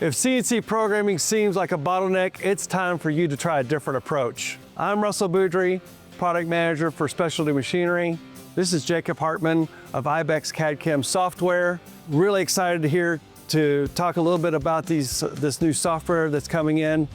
If CNC programming seems like a bottleneck, it's time for you to try a different approach. I'm Russell Boudry, Product Manager for Specialty Machinery. This is Jacob Hartman of IBEX CAD/CAM software. Really excited to talk a little bit about this new software that's coming in.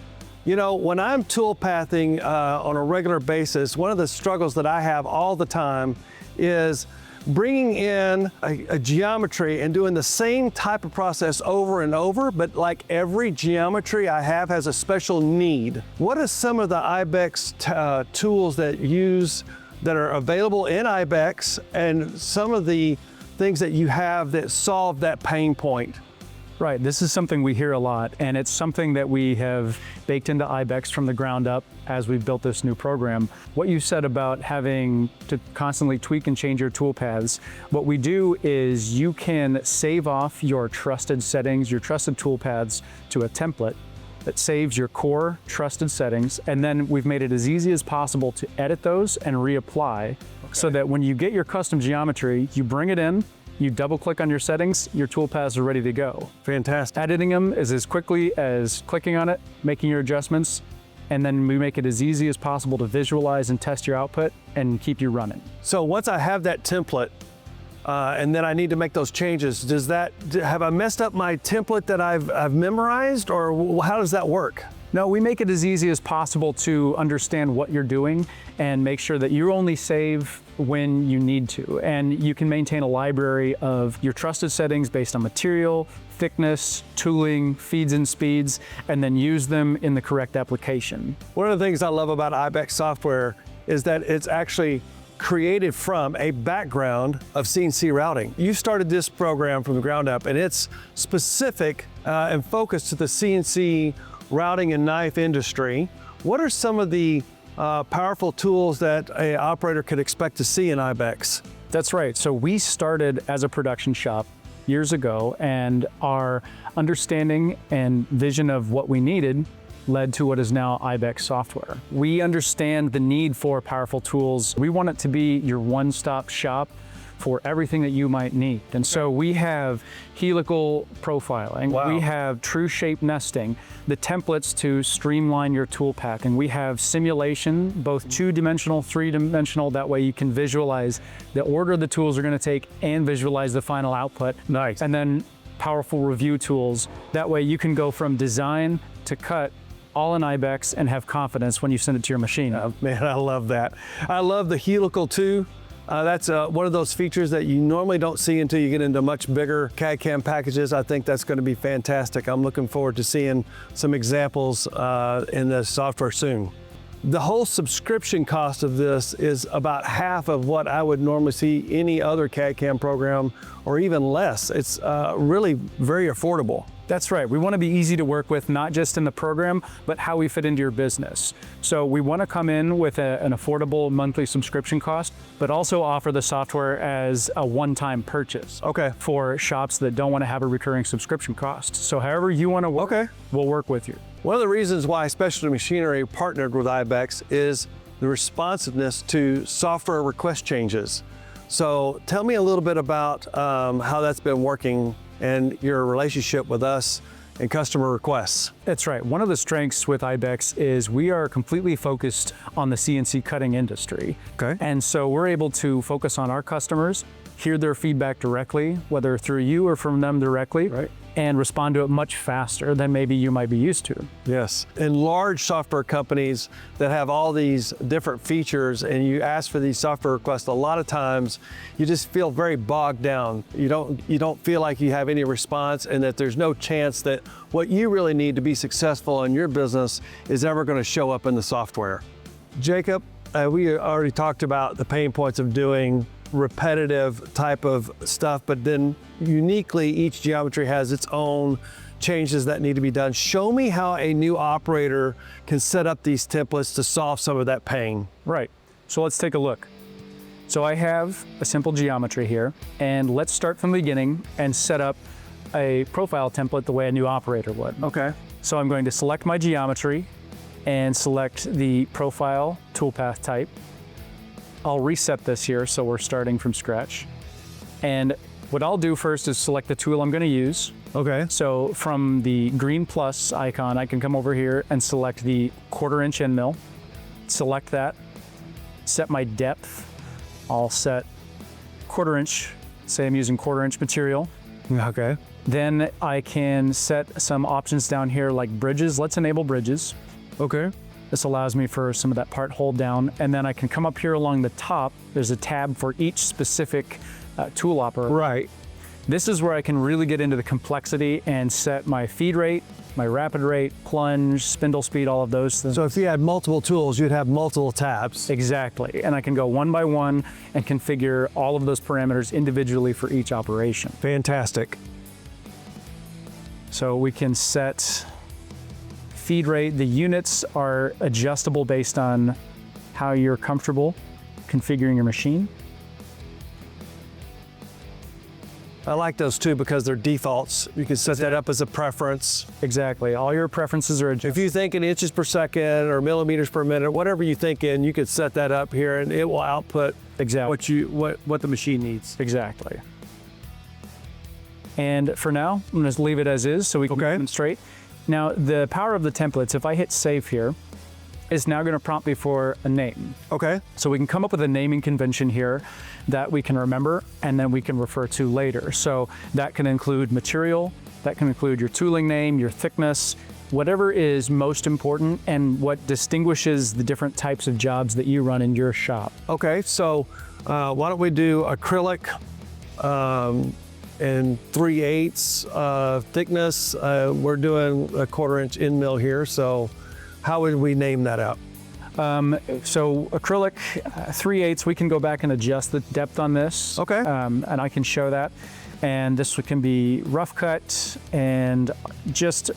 You know, when I'm tool pathing on a regular basis, one of the struggles that I have all the time is bringing in a geometry and doing the same type of process over and over, but like every geometry I have has a special need. What are some of the IBEX tools that are available in IBEX, and some of the things that you have that solve that pain point? Right, this is something we hear a lot, and it's something that we have baked into IBEX from the ground up as we've built this new program. What you said about having to constantly tweak and change your tool paths, what we do is you can save off your trusted settings, your trusted tool paths to a template that saves your core trusted settings, and then we've made it as easy as possible to edit those and reapply, so that when you get your custom geometry, you bring it in, you double click on your settings, your tool paths are ready to go. Fantastic. Editing them is as quickly as clicking on it, making your adjustments, and then we make it as easy as possible to visualize and test your output and keep you running. So once I have that template, and then I need to make those changes, have I messed up my template that I've memorized, or how does that work? No, we make it as easy as possible to understand what you're doing and make sure that you only save when you need to. And you can maintain a library of your trusted settings based on material, thickness, tooling, feeds and speeds, and then use them in the correct application. One of the things I love about IBEX software is that it's actually created from a background of CNC routing. You started this program from the ground up, and it's specific and focused to the CNC routing and knife industry. What are some of the powerful tools that an operator could expect to see in IBEX? That's right. So we started as a production shop years ago, and our understanding and vision of what we needed led to what is now IBEX software. We understand the need for powerful tools. We want it to be your one-stop shop for everything that you might need. And so we have helical profiling, we have true shape nesting, the templates to streamline your tool packing. We have simulation, both two-dimensional, three-dimensional, that way you can visualize the order the tools are gonna take and visualize the final output. Nice. And then powerful review tools. That way you can go from design to cut all in IBEX and have confidence when you send it to your machine. Oh, man, I love that. I love the helical too. That's one of those features that you normally don't see until you get into much bigger CAD/CAM packages. I think that's going to be fantastic. I'm looking forward to seeing some examples in the software soon. The whole subscription cost of this is about half of what I would normally see any other CAD/CAM program, or even less. It's really very affordable. That's right. We want to be easy to work with, not just in the program, but how we fit into your business. So we want to come in with an affordable monthly subscription cost, but also offer the software as a one-time purchase. Okay. For shops that don't want to have a recurring subscription cost. So however you want to work, we'll work with you. One of the reasons why Specialty Machinery partnered with IBEX is the responsiveness to software request changes. So tell me a little bit about how that's been working and your relationship with us and customer requests. That's right. One of the strengths with IBEX is we are completely focused on the CNC cutting industry. Okay. And so we're able to focus on our customers, hear their feedback directly, whether through you or from them directly, right, and respond to it much faster than maybe you might be used to. Yes. In large software companies that have all these different features and you ask for these software requests, a lot of times you just feel very bogged down. You don't feel like you have any response, and that there's no chance that what you really need to be successful in your business is ever going to show up in the software. Jacob, we already talked about the pain points of doing repetitive type of stuff, but then uniquely each geometry has its own changes that need to be done. Show me how a new operator can set up these templates to solve some of that pain. Right, so let's take a look. So I have a simple geometry here, and let's start from the beginning and set up a profile template the way a new operator would. Okay. So I'm going to select my geometry and select the profile toolpath type. I'll reset this here so we're starting from scratch. And What I'll do first is select the tool I'm going to use. Okay. So from the green plus icon, I can come over here and select the 1/4 inch end mill. Select that, set my depth. I'll set 1/4 inch, say I'm using 1/4 inch material. Okay. Then I can set some options down here like bridges. Let's enable bridges. Okay. This allows me for some of that part hold down. And then I can come up here along the top. There's a tab for each specific tool operator. Right. This is where I can really get into the complexity and set my feed rate, my rapid rate, plunge, spindle speed, all of those things. So if you had multiple tools, you'd have multiple tabs. Exactly. And I can go one by one and configure all of those parameters individually for each operation. Fantastic. So we can set feed rate. The units are adjustable based on how you're comfortable configuring your machine. I like those too because they're defaults. You can set that up as a preference. Exactly. All your preferences are adjustable. If you think in inches per second or millimeters per minute, whatever you think in, you could set that up here and it will output Exactly. what the machine needs. Exactly. And for now, I'm going to leave it as is so we can demonstrate. Now, the power of the templates, if I hit save here, is now going to prompt me for a name. Okay. So we can come up with a naming convention here that we can remember and then we can refer to later. So that can include material, that can include your tooling name, your thickness, whatever is most important and what distinguishes the different types of jobs that you run in your shop. Okay, so why don't we do acrylic and 3/8 thickness. We're doing a 1/4 inch end mill here, so how would we name that up? So acrylic 3/8, we can go back and adjust the depth on this. Okay. And I can show that. And this can be rough cut, and just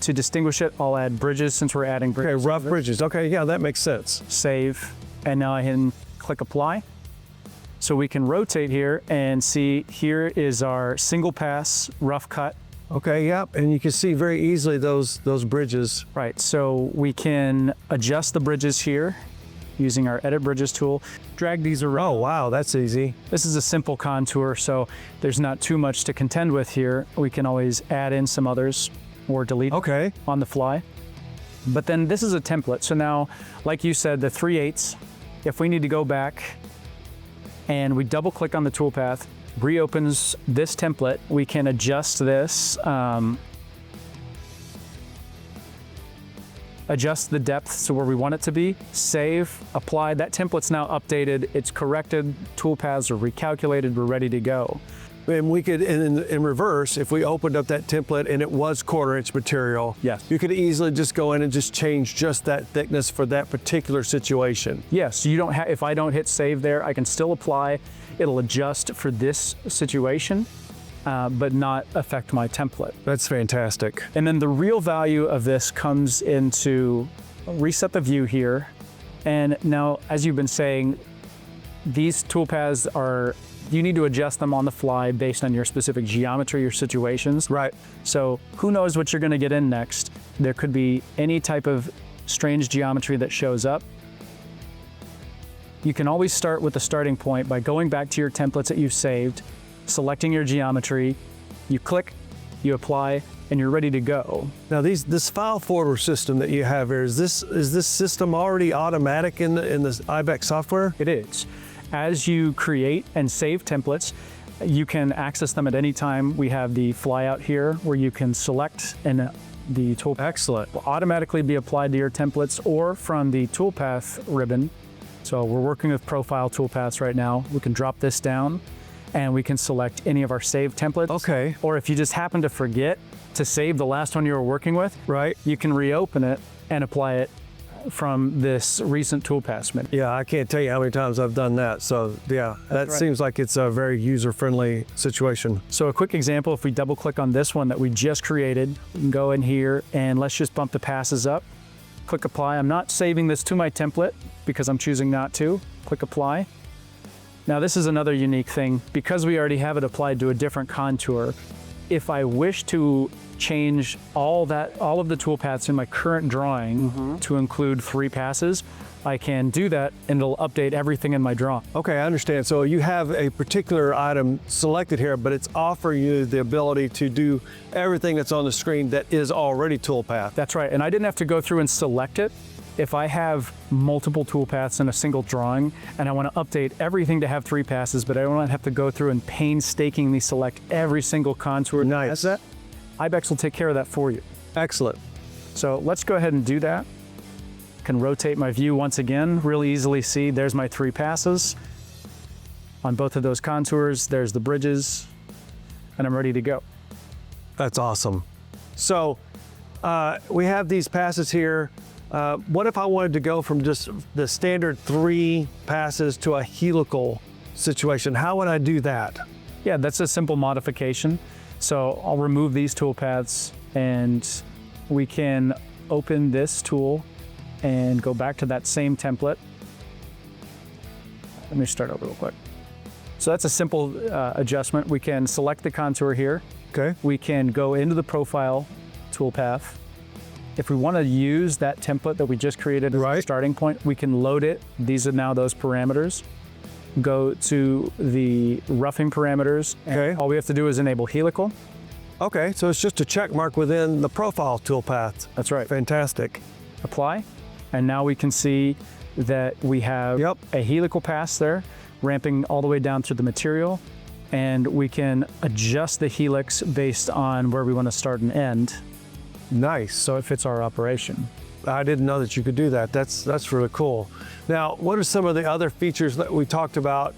to distinguish it, I'll add bridges since we're adding bridges. Okay, rough bridges. Okay, yeah, that makes sense. Save, and now I can click apply. So we can rotate here and see here is our single pass rough cut. Okay, yep, and you can see very easily those bridges. Right, so we can adjust the bridges here using our edit bridges tool. Drag these around. Oh, wow, that's easy. This is a simple contour, so there's not too much to contend with here. We can always add in some others or delete on the fly. But then this is a template. So now, like you said, the 3/8, if we need to go back and we double click on the toolpath, reopens this template, we can adjust this, adjust the depth to where we want it to be, save, apply. That template's now updated, it's corrected, toolpaths are recalculated, we're ready to go. And we could, in reverse, if we opened up that template and it was 1/4 inch material, Yes. you could easily just go in and just change just that thickness for that particular situation. Yes, you don't have, if I don't hit save there, I can still apply. It'll adjust for this situation, but not affect my template. That's fantastic. And then the real value of this comes into reset the view here. And now, as you've been saying, these toolpaths are, you need to adjust them on the fly based on your specific geometry or situations. Right. So who knows what you're going to get in next. There could be any type of strange geometry that shows up. You can always start with the starting point by going back to your templates that you've saved, selecting your geometry, you click, you apply, and you're ready to go. Now this file forwarder system that you have here, is this system already automatic in the IBEX software? It is. As you create and save templates, you can access them at any time. We have the flyout here where you can select and the tool will automatically be applied to your templates or from the toolpath ribbon. So we're working with profile toolpaths right now. We can drop this down and we can select any of our saved templates. Okay. Or if you just happen to forget to save the last one you were working with, right, you can reopen it and apply it from this recent toolpath menu. Yeah, I can't tell you how many times I've done that. So yeah, that seems like it's a very user-friendly situation. So a quick example, if we double click on this one that we just created, we can go in here and let's just bump the passes up. Click apply. I'm not saving this to my template because I'm choosing not to. Click apply. Now this is another unique thing. Because we already have it applied to a different contour, if I wish to change all of the toolpaths in my current drawing to include 3 passes, I can do that and it'll update everything in my drawing. Okay, I understand. So you have a particular item selected here, but it's offering you the ability to do everything that's on the screen that is already toolpath. That's right, and I didn't have to go through and select it. If I have multiple toolpaths in a single drawing and I want to update everything to have 3 passes, but I don't have to go through and painstakingly select every single contour. Nice. That's that. IBEX will take care of that for you. Excellent. So let's go ahead and do that. Can rotate my view once again, really easily see there's my 3 passes. On both of those contours, there's the bridges, and I'm ready to go. That's awesome. So we have these passes here. What if I wanted to go from just the standard 3 passes to a helical situation? How would I do that? Yeah, that's a simple modification. So I'll remove these toolpaths and we can open this tool and go back to that same template. Let me start over real quick. So that's a simple adjustment. We can select the contour here. Okay. We can go into the profile toolpath. If we want to use that template that we just created as a starting point, we can load it. These are now those parameters. Go to the roughing parameters. Okay. All we have to do is enable helical. Okay, so it's just a check mark within the profile toolpath. That's right. Fantastic. Apply. And now we can see that we have a helical pass there, ramping all the way down through the material. And we can adjust the helix based on where we want to start and end. Nice. So it fits our operation. I didn't know that you could do that. That's really cool. Now, what are some of the other features that we talked about?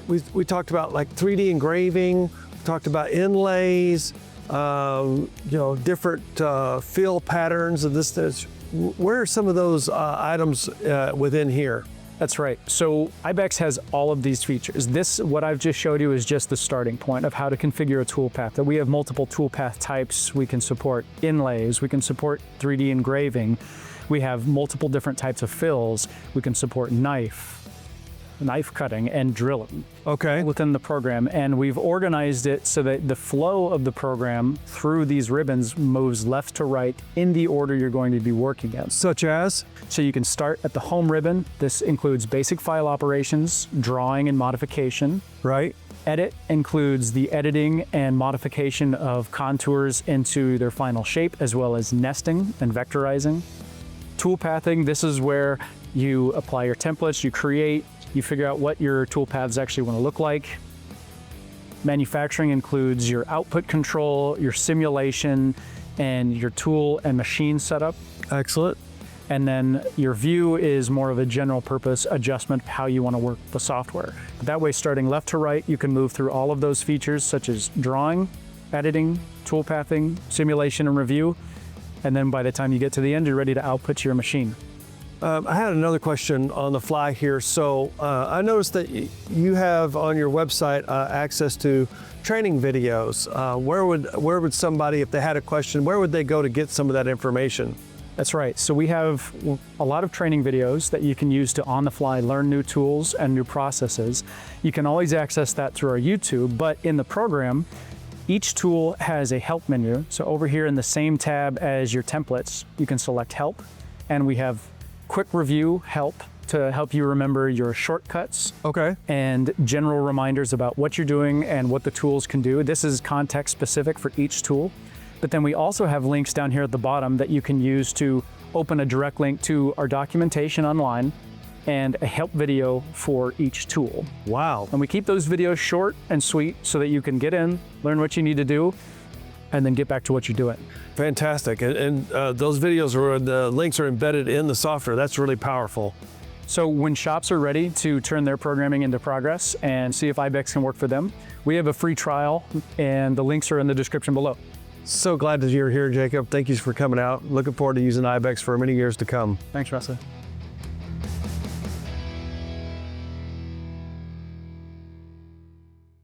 We talked about like 3D engraving, we talked about inlays, different fill patterns of this. Where are some of those items within here? That's right. So IBEX has all of these features. This, what I've just showed you, is just the starting point of how to configure a toolpath. That we have multiple toolpath types. We can support inlays. We can support 3D engraving. We have multiple different types of fills. We can support knife cutting and drilling within the program. And we've organized it so that the flow of the program through these ribbons moves left to right in the order you're going to be working in. Such as? So you can start at the home ribbon. This includes basic file operations, drawing and modification. Right. Edit includes the editing and modification of contours into their final shape, as well as nesting and vectorizing. Toolpathing, this is where you apply your templates, you figure out what your toolpaths actually want to look like. Manufacturing includes your output control, your simulation, and your tool and machine setup. Excellent. And then your view is more of a general purpose adjustment of how you want to work the software. But that way, starting left to right, you can move through all of those features such as drawing, editing, toolpathing, simulation, and review. And then by the time you get to the end, you're ready to output to your machine. I had another question on the fly here. So I noticed that you have on your website access to training videos. Where would somebody, if they had a question, where would they go to get some of that information? That's right. So we have a lot of training videos that you can use to on the fly learn new tools and new processes. You can always access that through our YouTube, but in the program, each tool has a help menu. So over here in the same tab as your templates, you can select help, and we have quick review help to help you remember your shortcuts and general reminders about what you're doing and what the tools can do. This is context specific for each tool. But then we also have links down here at the bottom that you can use to open a direct link to our documentation online and a help video for each tool. Wow. And we keep those videos short and sweet so that you can get in, learn what you need to do, and then get back to what you're doing. Fantastic. And those videos, the links are embedded in the software. That's really powerful. So when shops are ready to turn their programming into progress and see if IBEX can work for them, we have a free trial, and the links are in the description below. So glad that you're here, Jacob. Thank you for coming out. Looking forward to using IBEX for many years to come. Thanks, Russell.